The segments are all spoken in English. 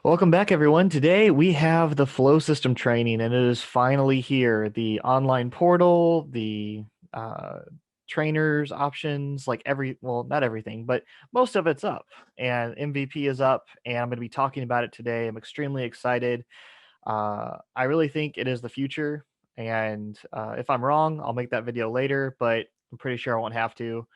Welcome back, everyone. Today we have the flow system training, and it is finally here. The online portal, the uh, trainers options, well, not everything, but most of it's up. And MVP is up, and I'm going to be talking about it today. I'm extremely excited. I really think it is the future, and if I'm wrong, I'll make that video later, but I'm pretty sure I won't have to.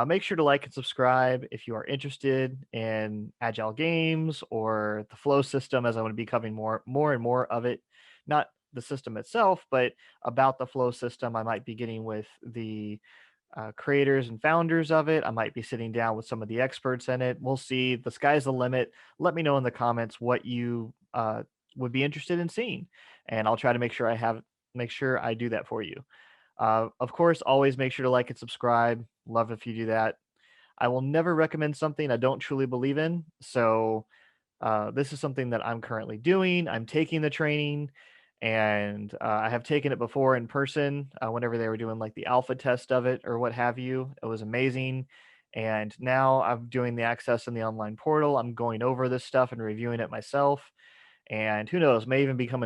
Make sure to like and subscribe if you are interested in Agile games or the flow system, as I'm going to be covering more and more of it. Not the system itself, but about the flow system. I might be getting with the creators and founders of it. I might be sitting down with some of the experts in it. We'll see. The sky's the limit. Let me know in the comments what you would be interested in seeing, and I'll try to make sure I do that for you. Of course, always make sure to like and subscribe. Love if you do that. I will never recommend something I don't truly believe in. So this is something that I'm currently doing. I'm taking the training, and I have taken it before in person whenever they were doing like the alpha test of it or what have you. It was amazing. And now I'm doing the access in the online portal. I'm going over this stuff and reviewing it myself. And who knows, may even become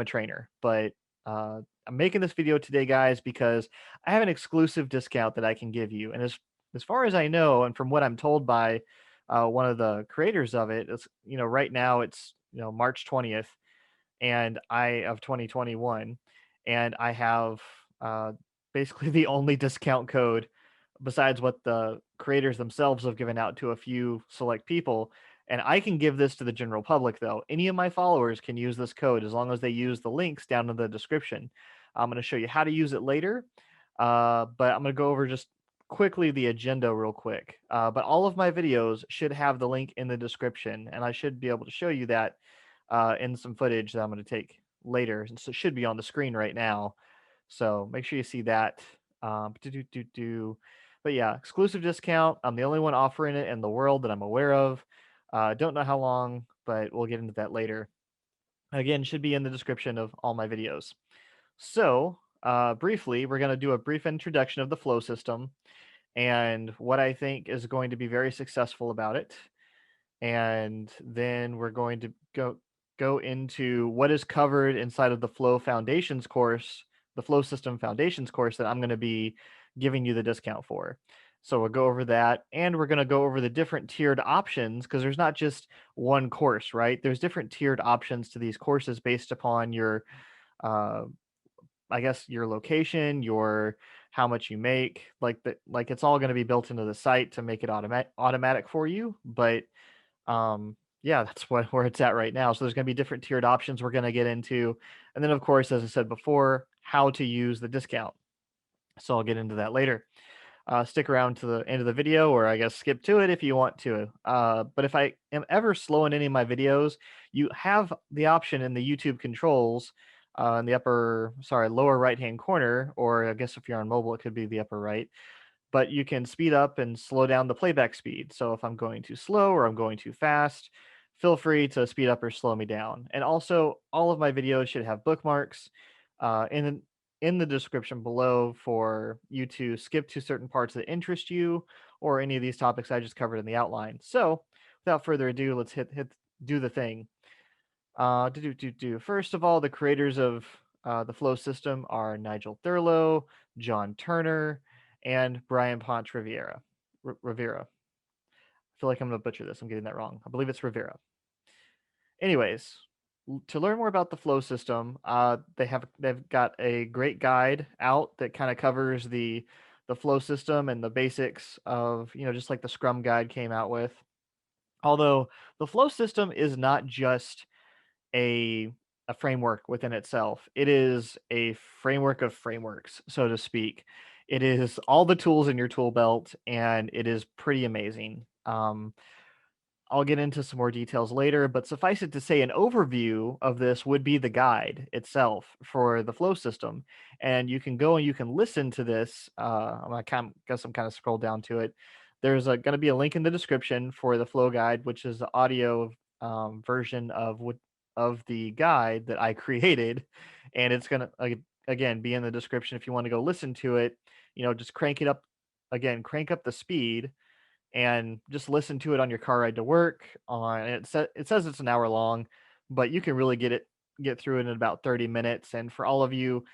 a trainer. But I'm making this video today, guys, because I have an exclusive discount that I can give you. And as far as I know, and from what I'm told by one of the creators of it, it's right now it's March 20th, and I of 2021, and I have basically the only discount code besides what the creators themselves have given out to a few select people. And I can give this to the general public, though. Any of my followers can use this code as long as they use the links down in the description. I'm going to show you how to use it later, but I'm going to go over just quickly the agenda real quick. But all of my videos should have the link in the description, and I should be able to show you that in some footage that I'm going to take later. And so it should be on the screen right now. So make sure you see that. But yeah, exclusive discount. I'm the only one offering it in the world that I'm aware of. Don't know how long, but we'll get into that later. Again, should be in the description of all my videos. So, briefly, we're going to do a brief introduction of the flow system and what I think is going to be very successful about it. And then we're going to go into what is covered inside of the Flow Foundations course, the Flow System Foundations course that I'm going to be giving you the discount for. So we'll go over that, and we're going to go over the different tiered options, because there's not just one course, right? There's different tiered options to these courses based upon your uh, I guess your location, your how much you make, like it's all going to be built into the site to make it automatic for you. But yeah, that's where it's at right now. So there's going to be different tiered options we're going to get into, and then of course, as I said before, how to use the discount. So I'll get into that later. Stick around to the end of the video, or I guess skip to it if you want to. But if I am ever slow in any of my videos, you have the option in the YouTube controls in the lower right hand corner, or I guess if you're on mobile, it could be the upper right. But you can speed up and slow down the playback speed. So if I'm going too slow or I'm going too fast, feel free to speed up or slow me down. And also, all of my videos should have bookmarks in the description below for you to skip to certain parts that interest you or any of these topics I just covered in the outline. So, without further ado, let's hit do the thing. First of all, the creators of the Flow system are Nigel Thurlow, John Turner, and Brian Ponch Rivera. I feel like I'm going to butcher this. I'm getting that wrong. I believe it's Rivera. Anyways, to learn more about the flow system, they've got a great guide out that kind of covers the flow system and the basics of just like the Scrum guide came out with. Although the flow system is not just a a framework within itself. It is a framework of frameworks, so to speak. It is all the tools in your tool belt, and it is pretty amazing. I'll get into some more details later, but suffice it to say, an overview of this would be the guide itself for the flow system. And you can go and you can listen to this. Guess I'm kind of scroll down to it. There's going to be a link in the description for the flow guide, which is the audio version of the guide that I created. And it's going to, again, be in the description if you want to go listen to it. Just crank it up again, crank up the speed and just listen to it on your car ride to work. On it says it's an hour long, but you can really get through it in about 30 minutes. And for all of you,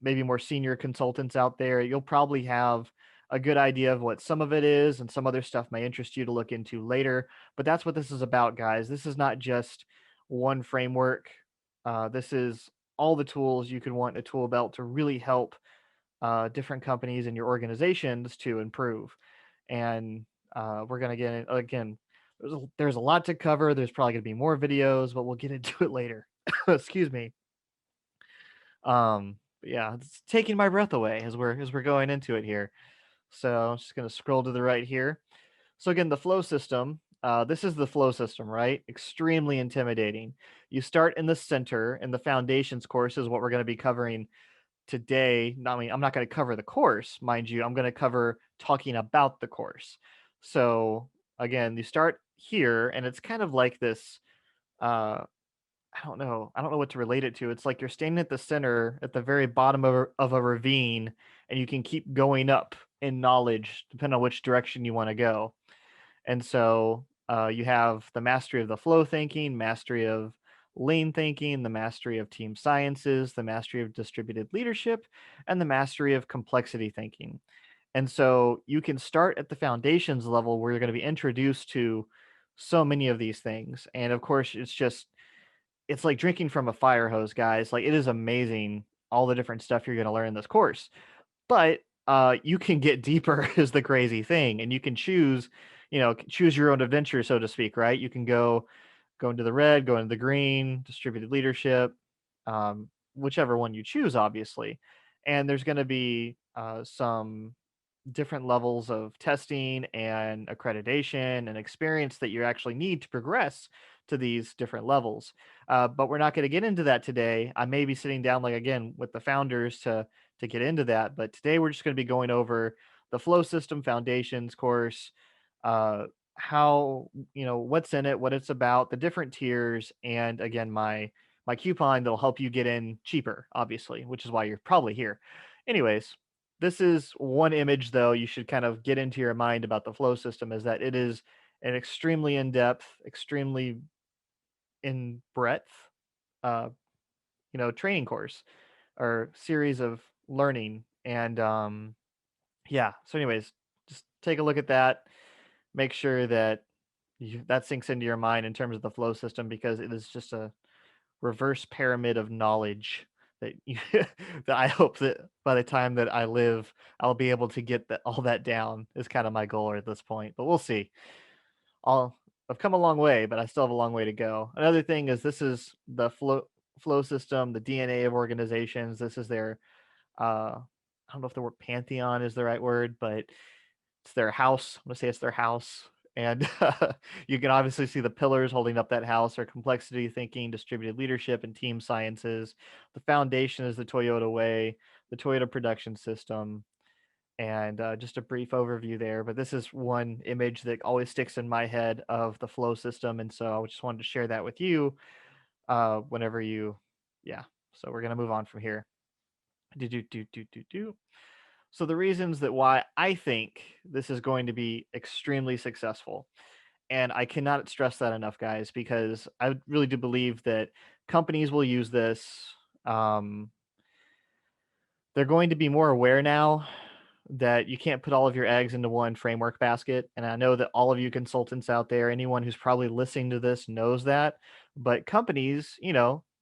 maybe more senior consultants out there, you'll probably have a good idea of what some of it is, and some other stuff may interest you to look into later. But that's what this is about, guys. This is not just one framework. This is all the tools you could want in a tool belt to really help different companies and your organizations to improve. And we're going to get in, again, there's a lot to cover. There's probably going to be more videos, but we'll get into it later. Excuse me. But yeah, it's taking my breath away as we're going into it here. So I'm just going to scroll to the right here. So again, the flow system. This is the flow system, right? Extremely intimidating. You start in the center, and the foundations course is what we're going to be covering today. I mean, I'm not going to cover the course, mind you. I'm going to cover talking about the course. So again, you start here, and it's kind of like this. I don't know. I don't know what to relate it to. It's like you're standing at the center, at the very bottom of a ravine, and you can keep going up in knowledge, depending on which direction you want to go. And so you have the mastery of the flow thinking, mastery of lean thinking, the mastery of team sciences, the mastery of distributed leadership, and the mastery of complexity thinking. And so you can start at the foundations level where you're going to be introduced to so many of these things. And of course, it's like drinking from a fire hose, guys. Like, it is amazing all the different stuff you're going to learn in this course. But you can get deeper is the crazy thing, and you can choose, choose your own adventure, so to speak, right? You can go into the red, go into the green, distributed leadership, whichever one you choose, obviously. And there's going to be some different levels of testing and accreditation and experience that you actually need to progress to these different levels. But we're not going to get into that today. I may be sitting down, like, again, with the founders to get into that. But today we're just going to be going over the flow system foundations course, uh, how, what's in it, what it's about, the different tiers, and again, my coupon that'll help you get in cheaper, obviously, which is why you're probably here. Anyways, this is one image, though, you should kind of get into your mind about the flow system, is that it is an extremely in-depth, extremely in breadth, uh, training course or series of learning. And yeah, so anyways, just take a look at that. Make sure that that sinks into your mind in terms of the flow system, because it is just a reverse pyramid of knowledge that that I hope that by the time that I live, I'll be able to get all that down is kind of my goal at this point. But we'll see. I've come a long way, but I still have a long way to go. Another thing is, this is the flow system, the DNA of organizations. This is their I don't know if the word pantheon is the right word, but it's their house. I'm gonna say it's their house. And you can obviously see the pillars holding up that house are complexity thinking, distributed leadership, and team sciences. The foundation is the Toyota way, the Toyota production system, and just a brief overview there. But this is one image that always sticks in my head of the flow system, and so I just wanted to share that with you. Whenever you, yeah. So we're gonna move on from here. Do do do do do do. So the reasons that why I think this is going to be extremely successful, and I cannot stress that enough, guys, because I really do believe that companies will use this. Um, they're going to be more aware now that you can't put all of your eggs into one framework basket. And I know that all of you consultants out there, anyone who's probably listening to this knows that. But companies,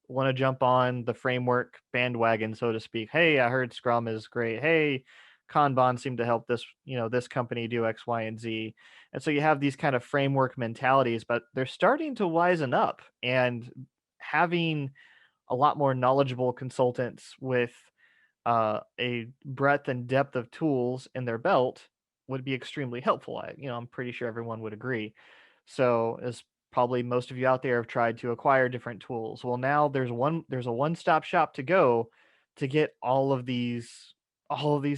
want to jump on the framework bandwagon, so to speak. Hey, I heard Scrum is great. Hey, Kanban seemed to help this company do X, Y, and Z. And so you have these kind of framework mentalities, but they're starting to wisen up, and having a lot more knowledgeable consultants with a breadth and depth of tools in their belt would be extremely helpful. I'm pretty sure everyone would agree. So, as probably most of you out there have tried to acquire different tools, well, now there's a one-stop shop to go to get all of these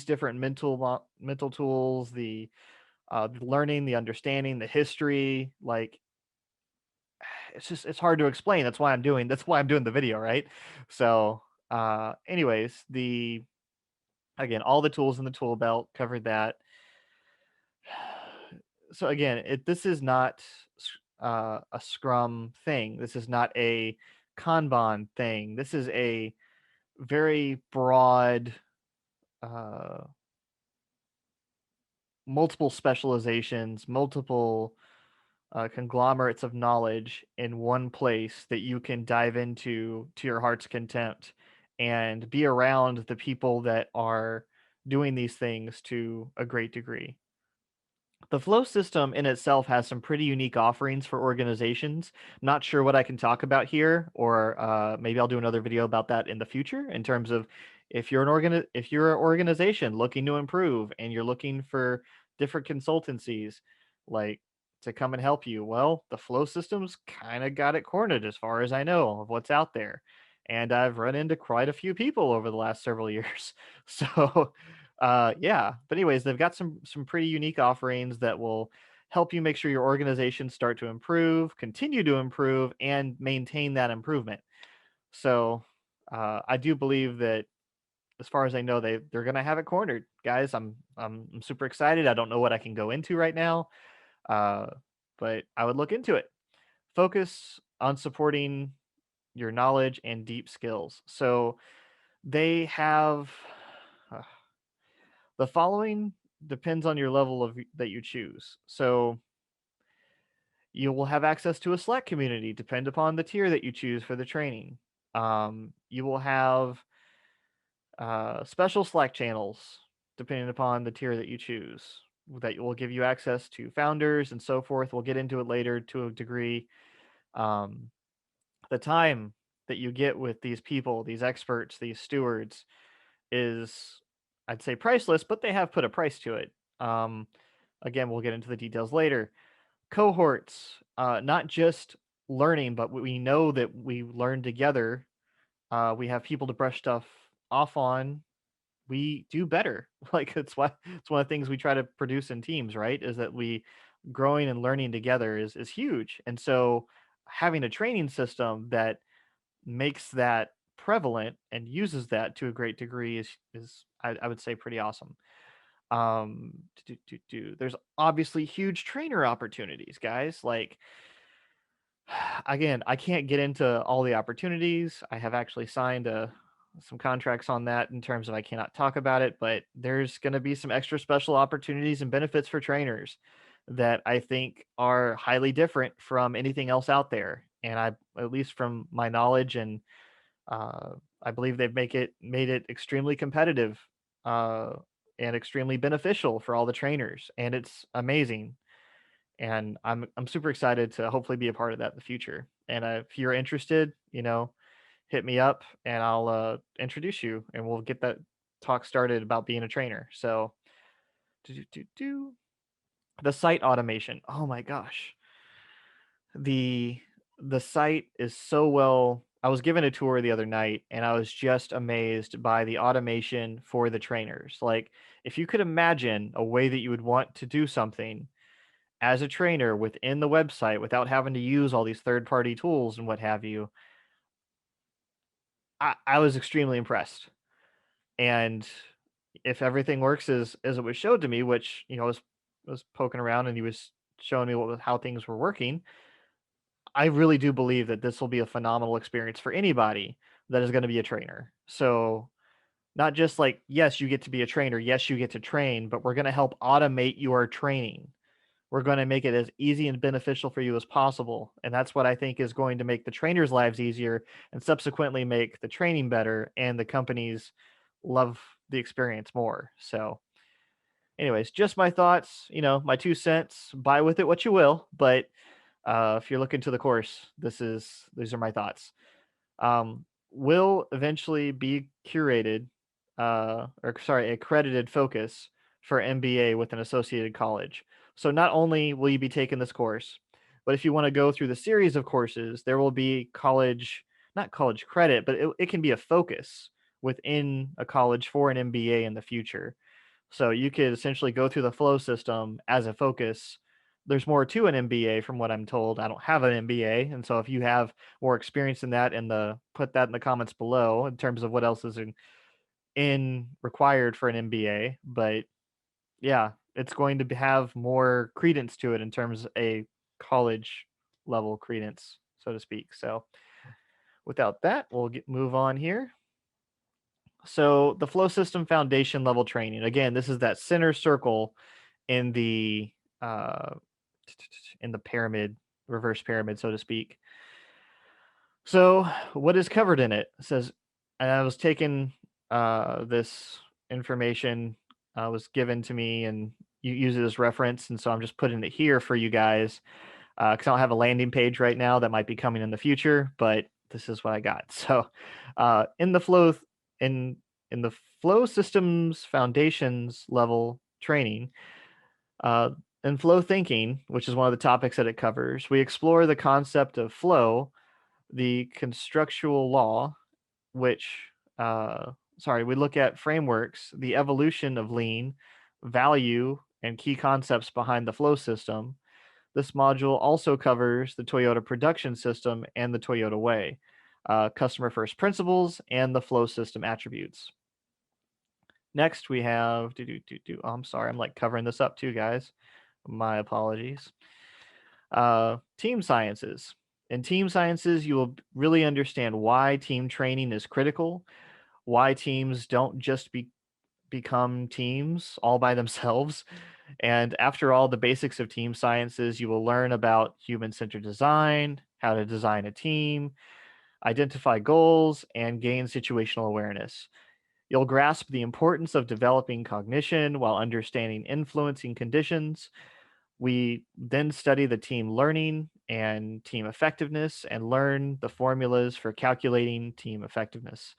different mental tools, the learning, the understanding, the history. Like, it's hard to explain. That's why I'm doing the video, right? So, anyways, the again, all the tools in the tool belt, covered that. So again, this is not a Scrum thing. This is not a Kanban thing. This is a very broad, uh, multiple specializations, multiple conglomerates of knowledge in one place that you can dive into to your heart's content and be around the people that are doing these things to a great degree. The flow system in itself has some pretty unique offerings for organizations. Not sure what I can talk about here, or maybe I'll do another video about that in the future in terms of if you're an organization looking to improve and you're looking for different consultancies like to come and help you. Well, the flow systems kind of got it cornered as far as I know of what's out there. And I've run into quite a few people over the last several years. So yeah, but anyways, they've got some pretty unique offerings that will help you make sure your organizations start to improve, continue to improve, and maintain that improvement. So I do believe that, as far as I know, they're gonna have it cornered, guys. I'm super excited. I don't know what I can go into right now, uh, but I would look into it. Focus on supporting your knowledge and deep skills. So they have the following depends on your level of that you choose. So you will have access to a Slack community, depend upon the tier that you choose for the training. You will have special Slack channels, depending upon the tier that you choose, that will give you access to founders and so forth. We'll get into it later to a degree. Um, the time that you get with these people, these experts, these stewards, is, I'd say, priceless, but they have put a price to it. Again, we'll get into the details later. Cohorts, not just learning, but we know that we learn together. We have people to brush stuff off on. We do better. Like it's one of the things we try to produce in teams, right? Is that we growing and learning together is huge. And so having a training system that makes that prevalent and uses that to a great degree is I would say pretty awesome. There's obviously huge trainer opportunities, guys. Like, again, I can't get into all the opportunities. I have actually signed some contracts on that in terms of I cannot talk about it, but there's going to be some extra special opportunities and benefits for trainers that I think are highly different from anything else out there. And at least from my knowledge, and uh, I believe they've made it extremely competitive uh, and extremely beneficial for all the trainers, and it's amazing. And I'm super excited to hopefully be a part of that in the future. And if you're interested, hit me up and I'll introduce you, and we'll get that talk started about being a trainer. So, do, do, do, do. The site automation. Oh my gosh, the the site is so well. I was given a tour the other night and I was just amazed by the automation for the trainers. Like, if you could imagine a way that you would want to do something as a trainer within the website without having to use all these third-party tools and what have you, I was extremely impressed. And if everything works as it was showed to me, which, I was poking around and he was showing me how things were working, I really do believe that this will be a phenomenal experience for anybody that is going to be a trainer. So, not just like, yes, you get to be a trainer, yes, you get to train, but we're going to help automate your training. We're going to make it as easy and beneficial for you as possible. And that's what I think is going to make the trainers' lives easier and subsequently make the training better and the companies love the experience more. So, anyways, just my thoughts, my 2 cents. Buy with it what you will, but if you're looking to the course, these are my thoughts. Will eventually be curated, or sorry, accredited focus for MBA with an associated college. So not only will you be taking this course, but if you want to go through the series of courses, there will be not college credit, but it can be a focus within a college for an MBA in the future. So you could essentially go through the flow system as a focus. There's more to an MBA from what I'm told. I don't have an MBA, and so if you have more experience in that, put that in the comments below in terms of what else is in required for an MBA. But yeah, it's going to have more credence to it in terms of a college level credence, so to speak. So without that, we'll move on here. So the flow system foundation level training. Again, this is that center circle in the uh, pyramid, reverse pyramid, so to speak. So what is covered in it? It says, and I was taking this information was given to me, and you use it as reference, and so I'm just putting it here for you guys because I don't have a landing page right now that might be coming in the future, but this is what I got. So in the flow in in the flow systems foundations level training, uh, in flow thinking, which is one of the topics that it covers, we explore the concept of flow, the constructual law, which we look at frameworks, the evolution of lean, value, and key concepts behind the flow system. This module also covers the Toyota production system and the Toyota way, customer first principles, and the flow system attributes. Next, we have oh, I'm sorry, I'm like covering this up too, guys. My apologies. Team sciences. In team sciences, you will really understand why team training is critical, why teams don't just become teams all by themselves. And after all the basics of team sciences, you will learn about human-centered design, how to design a team, identify goals, and gain situational awareness. You'll grasp the importance of developing cognition while understanding influencing conditions. We then study the team learning and team effectiveness and learn the formulas for calculating team effectiveness.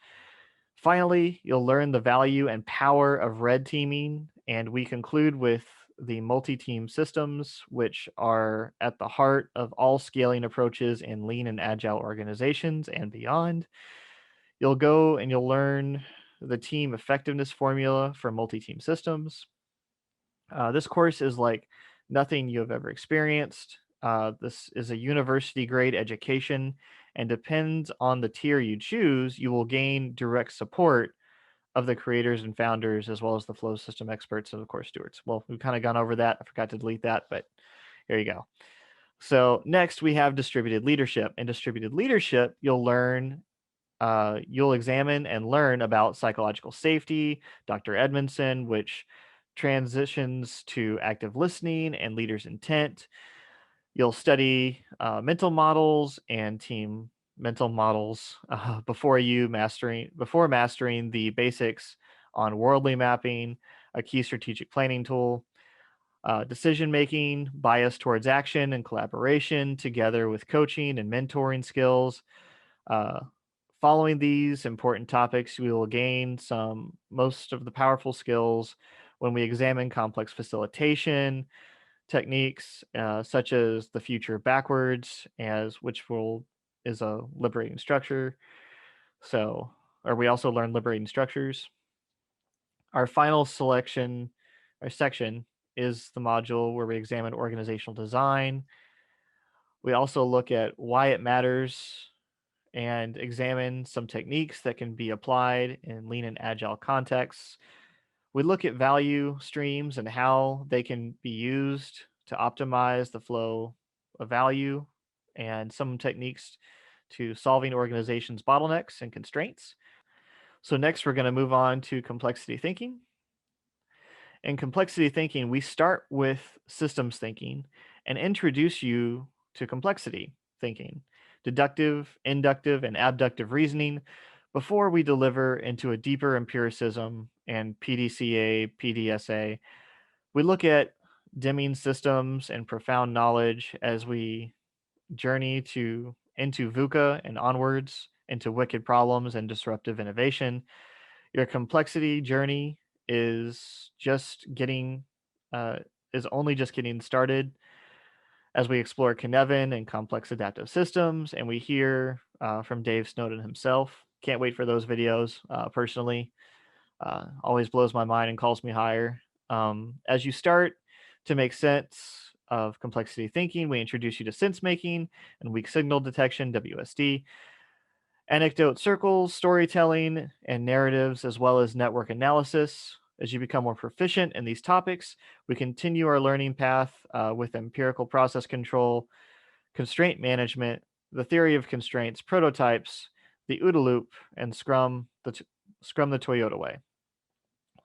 Finally, you'll learn the value and power of red teaming, and we conclude with the multi-team systems, which are at the heart of all scaling approaches in lean and agile organizations and beyond. You'll go and you'll learn the team effectiveness formula for multi-team systems. This course is like nothing you have ever experienced. This is a university grade education and depends on the tier you choose, you will gain direct support of the creators and founders, as well as the flow system experts and of course stewards. Well, we've kind of gone over that. I forgot to delete that, but here you go. So next we have distributed leadership. In distributed leadership, you'll examine and learn about psychological safety, Dr. Edmondson, which transitions to active listening and leaders' intent. You'll study mental models and team mental models before mastering the basics on worldly mapping, a key strategic planning tool, decision making, bias towards action and collaboration, together with coaching and mentoring skills. Uh, Following these important topics, we will gain most of the powerful skills when we examine complex facilitation techniques, such as the future backwards, is a liberating structure. So, or we also learn liberating structures. Our final section is the module where we examine organizational design. We also look at why it matters and examine some techniques that can be applied in lean and agile contexts. We look at value streams and how they can be used to optimize the flow of value and some techniques to solving organizations' bottlenecks and constraints. So next, we're going to move on to complexity thinking. In complexity thinking, we start with systems thinking and introduce you to complexity thinking, deductive, inductive, and abductive reasoning before we deliver into a deeper empiricism and PDCA, PDSA. We look at Deming systems and profound knowledge as we journey into VUCA and onwards into wicked problems and disruptive innovation. Your complexity journey is just getting is only just getting started as we explore Kinevin and complex adaptive systems, and we hear from Dave Snowden himself. Can't wait for those videos personally. Always blows my mind and calls me higher. As you start to make sense of complexity thinking, we introduce you to sense making and weak signal detection, WSD, anecdote circles, storytelling, and narratives, as well as network analysis. As you become more proficient in these topics, we continue our learning path with empirical process control, constraint management, the theory of constraints, prototypes, the OODA loop, and Scrum the Toyota way.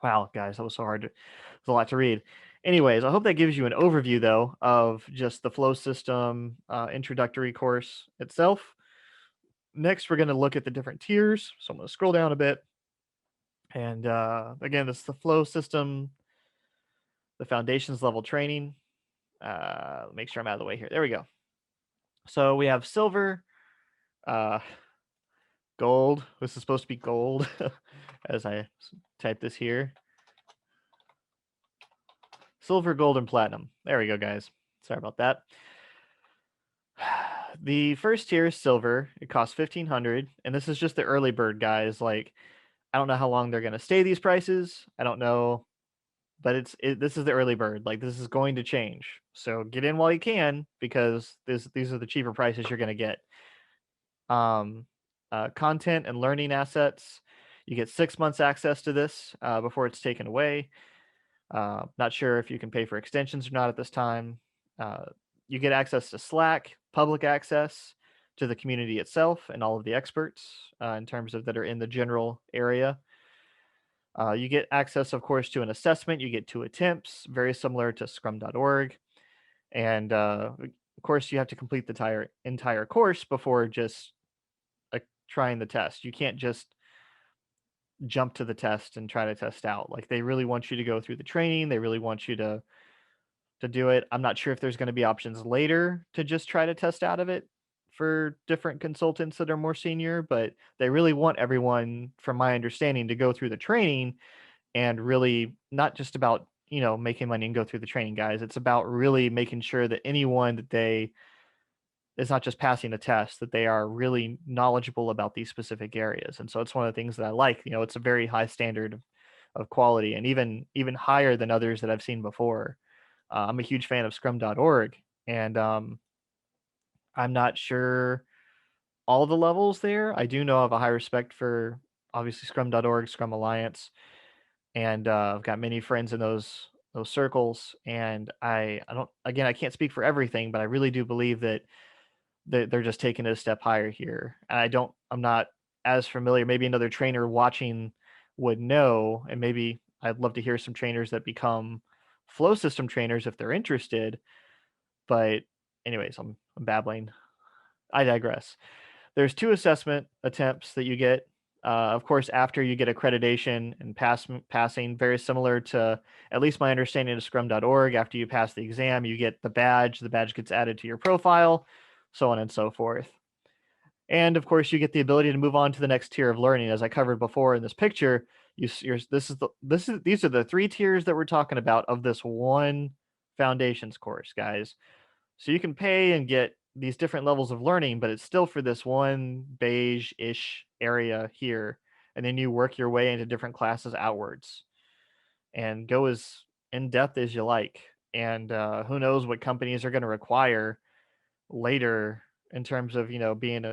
Wow, guys, that was so hard. There's a lot to read. Anyways, I hope that gives you an overview, though, of just the flow system introductory course itself. Next, we're going to look at the different tiers. So I'm going to scroll down a bit. And again, this is the flow system, the foundations level training. Make sure I'm out of the way here. There we go. So we have silver, uh, gold. This is supposed to be gold as I type this here. Silver, gold, and platinum. There we go, guys. Sorry about that. The first tier is silver. It costs 1,500, and this is just the early bird, guys. Like, I don't know how long they're gonna stay these prices. I don't know, but this is the early bird. Like, this is going to change. So get in while you can, because these are the cheaper prices you're gonna get. Content and learning assets. You get 6 months access to this before it's taken away. Not sure if you can pay for extensions or not at this time. You get access to Slack, public access to the community itself and all of the experts in terms of that are in the general area. You get access, of course, to an assessment. You get 2 attempts, very similar to scrum.org. And of course, you have to complete the entire course before just trying the test. You can't just jump to the test and try to test out. Like, they really want you to go through the training. They really want you to do it. I'm not sure if there's going to be options later to just try to test out of it for different consultants that are more senior, but they really want everyone, from my understanding, to go through the training and really not just about, making money and go through the training, guys. It's about really making sure that anyone that they is not just passing a test, that they are really knowledgeable about these specific areas. And so it's one of the things that I like. It's a very high standard of quality, and even higher than others that I've seen before. I'm a huge fan of scrum.org, and I'm not sure all the levels there. I do know I have a high respect for, obviously, scrum.org, Scrum Alliance, and I've got many friends in those circles. And I don't, again, I can't speak for everything, but I really do believe that they're just taking it a step higher here. And I'm not as familiar. Maybe another trainer watching would know, and maybe I'd love to hear some trainers that become flow system trainers if they're interested. But anyways, I'm babbling. I digress. There's 2 assessment attempts that you get. Of course, after you get accreditation and passing, very similar to, at least my understanding of scrum.org, after you pass the exam, you get the badge. The badge gets added to your profile, so on and so forth. And of course, you get the ability to move on to the next tier of learning. As I covered before in this picture, these are the 3 tiers that we're talking about of this one foundations course, guys. So you can pay and get these different levels of learning, but it's still for this one beige-ish area here. And then you work your way into different classes outwards and go as in depth as you like. And who knows what companies are going to require later in terms of, being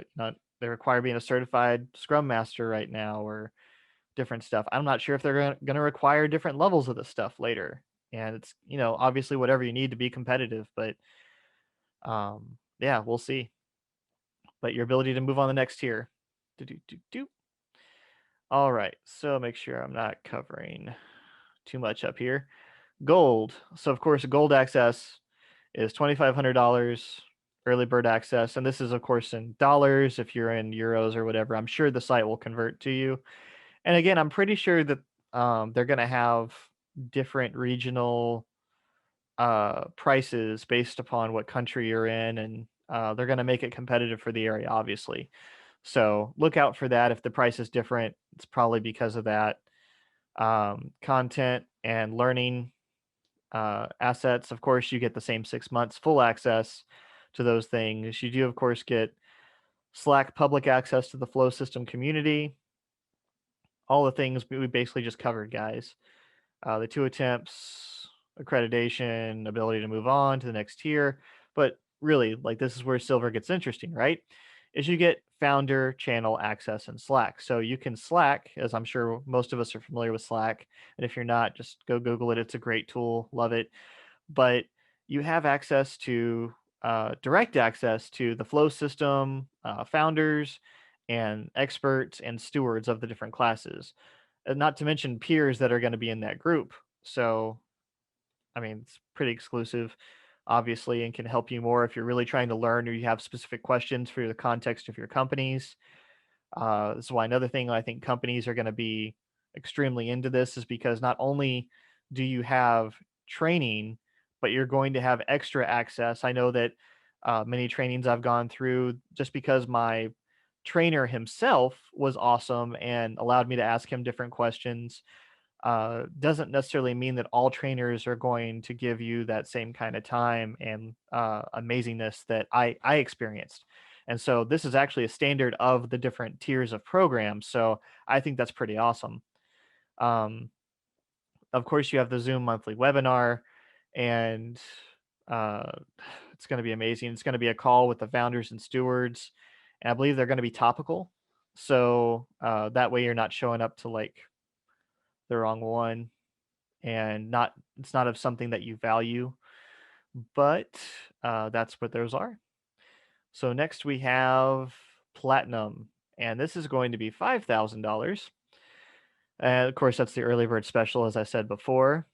they require being a certified Scrum Master right now, or different stuff. I'm not sure if they're going to require different levels of this stuff later. And it's, obviously whatever you need to be competitive, but yeah, we'll see. But your ability to move on the next tier. Do. All right, so make sure I'm not covering too much up here. Gold. So of course, gold access is $2,500 early bird access, and this is of course in dollars. If you're in euros or whatever, I'm sure the site will convert to you. And again, I'm pretty sure that they're going to have different regional prices based upon what country you're in, and they're going to make it competitive for the area, obviously. So look out for that. If the price is different, it's probably because of that. Content and learning assets, of course, you get the same 6 months full access to those things. You do, of course, get Slack public access to the Flow system community. All the things we basically just covered, guys. The 2 attempts, accreditation, ability to move on to the next tier. But really, like, this is where silver gets interesting, right? is you get founder channel access in Slack. So you can Slack, as I'm sure most of us are familiar with Slack. And if you're not, just go Google it. It's a great tool. Love it. But you have access to direct access to the flow system, founders, and experts and stewards of the different classes. Not to mention peers that are going to be in that group. So, I mean, it's pretty exclusive, obviously, and can help you more if you're really trying to learn or you have specific questions for the context of your companies. This is why another thing I think companies are going to be extremely into this is because not only do you have training, but you're going to have extra access. I know that many trainings I've gone through, just because my trainer himself was awesome and allowed me to ask him different questions, doesn't necessarily mean that all trainers are going to give you that same kind of time and amazingness that I experienced. And so this is actually a standard of the different tiers of programs. So I think that's pretty awesome. Um, of course, you have the Zoom monthly webinar, and uh, it's going to be amazing. It's going to be a call with the founders and stewards, and I believe they're going to be topical. So that way you're not showing up to like the wrong one, and not it's not of something that you value, but that's what those are. So next we have platinum, and this is going to be $5,000. And of course, that's the early bird special, as I said before.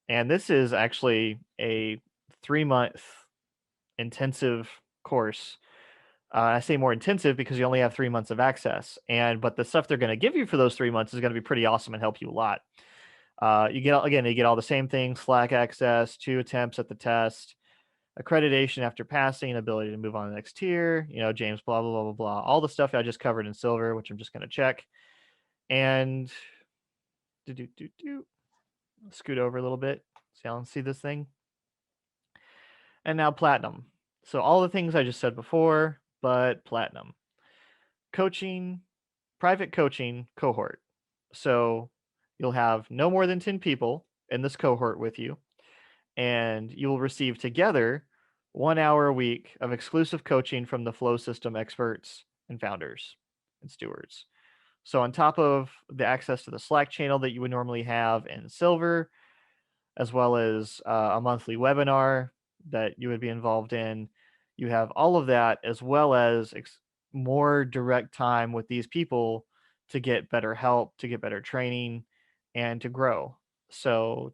And this is actually a 3-month intensive course. I say more intensive because you only have 3 months of access, but the stuff they're going to give you for those 3 months is going to be pretty awesome and help you a lot. You get all the same things: Slack access, 2 attempts at the test, accreditation after passing, ability to move on to the next tier, James, blah, blah, blah, blah, blah. All the stuff I just covered in silver, which I'm just going to check. And scoot over a little bit so y'all can see this thing. And now platinum. So all the things I just said before, but platinum. Coaching, private coaching cohort. So you'll have no more than 10 people in this cohort with you, and you will receive together 1 hour a week of exclusive coaching from the flow system experts and founders and stewards. So on top of the access to the Slack channel that you would normally have in silver, as well as a monthly webinar that you would be involved in, you have all of that, as well as more direct time with these people to get better help, to get better training, and to grow. So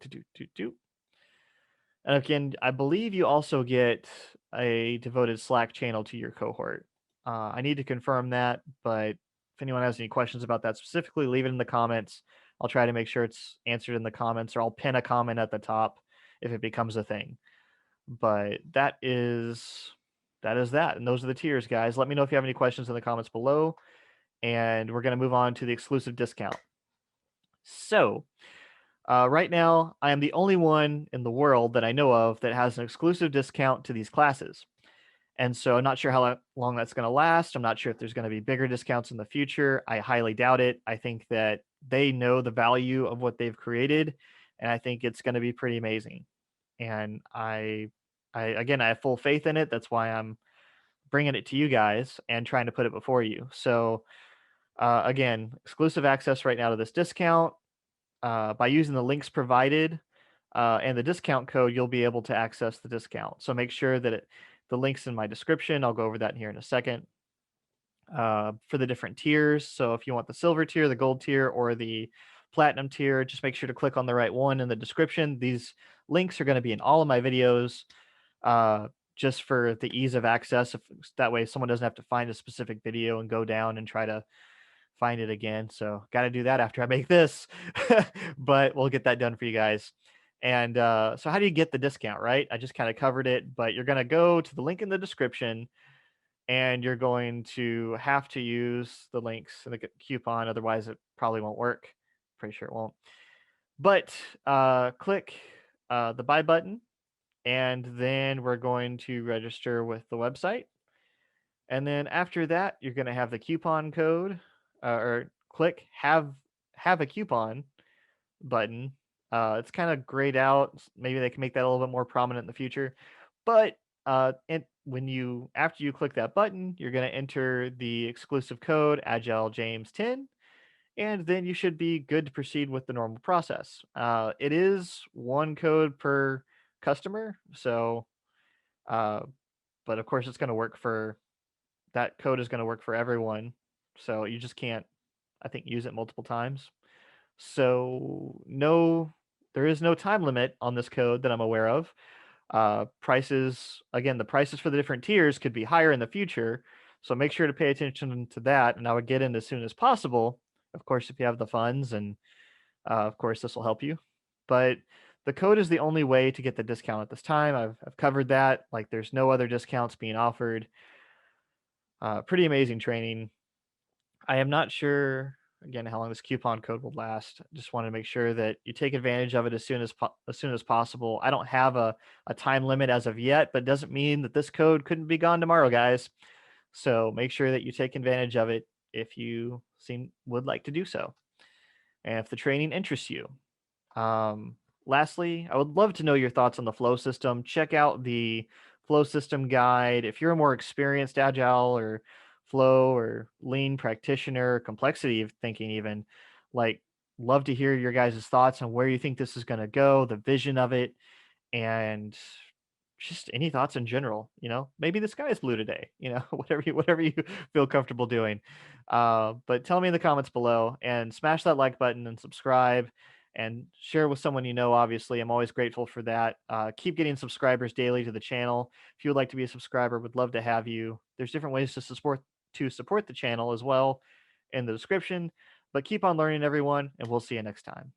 and again, I believe you also get a devoted Slack channel to your cohort. I need to confirm that, but if anyone has any questions about that specifically, leave it in the comments. I'll try to make sure it's answered in the comments, or I'll pin a comment at the top if it becomes a thing. But that is that. And those are the tiers, guys. Let me know if you have any questions in the comments below, and we're going to move on to the exclusive discount. So, right now, I am the only one in the world that I know of that has an exclusive discount to these classes. And so I'm not sure how long that's going to last. I'm not sure if there's going to be bigger discounts in the future. I highly doubt it. I think that they know the value of what they've created, and I think it's going to be pretty amazing. And again, I have full faith in it. That's why I'm bringing it to you guys and trying to put it before you. So, again, exclusive access right now to this discount. By using the links provided and the discount code, you'll be able to access the discount. So make sure that the link's in my description. I'll go over that here in a second. For the different tiers. So if you want the silver tier, the gold tier, or the platinum tier, just make sure to click on the right one in the description. These links are going to be in all of my videos, just for the ease of access. If that way someone doesn't have to find a specific video and go down and try to find it again. So got to do that after I make this, but we'll get that done for you guys. And so how do you get the discount, right? I just kind of covered it, but you're going to go to the link in the description, and you're going to have to use the links in the coupon. Otherwise, it probably won't work. Pretty sure it won't. But click the buy button, and then we're going to register with the website. And then after that, you're going to have the coupon code, or click have a coupon button. It's kind of grayed out. Maybe they can make that a little bit more prominent in the future. But after you click that button, you're going to enter the exclusive code Agile James 10, and then you should be good to proceed with the normal process. It is one code per customer, so uh, but of course it's going to work for that code is going to work for everyone. So you just can't, I think, use it multiple times. So no, there is no time limit on this code that I'm aware of. Prices, again, the prices for the different tiers could be higher in the future. So make sure to pay attention to that. And I would get in as soon as possible. Of course, if you have the funds, and of course, this will help you. But the code is the only way to get the discount at this time. I've covered that. Like, there's no other discounts being offered. Pretty amazing training. I am not sure again how long this coupon code will last. Just want to make sure that you take advantage of it as soon as possible. I don't have a time limit as of yet, but it doesn't mean that this code couldn't be gone tomorrow, guys. So make sure that you take advantage of it if you would like to do so, and if the training interests you. Lastly, I would love to know your thoughts on the flow system. Check out the flow system guide. If you're a more experienced agile or flow or lean practitioner, complexity of thinking, even, like, love to hear your guys' thoughts on where you think this is going to go, the vision of it, and just any thoughts in general. Maybe the sky is blue today, whatever you feel comfortable doing. But tell me in the comments below, and smash that like button and subscribe and share with someone you know. Obviously, I'm always grateful for that. Keep getting subscribers daily to the channel. If you would like to be a subscriber, would love to have you. There's different ways to support the channel as well in the description. But keep on learning, everyone, and we'll see you next time.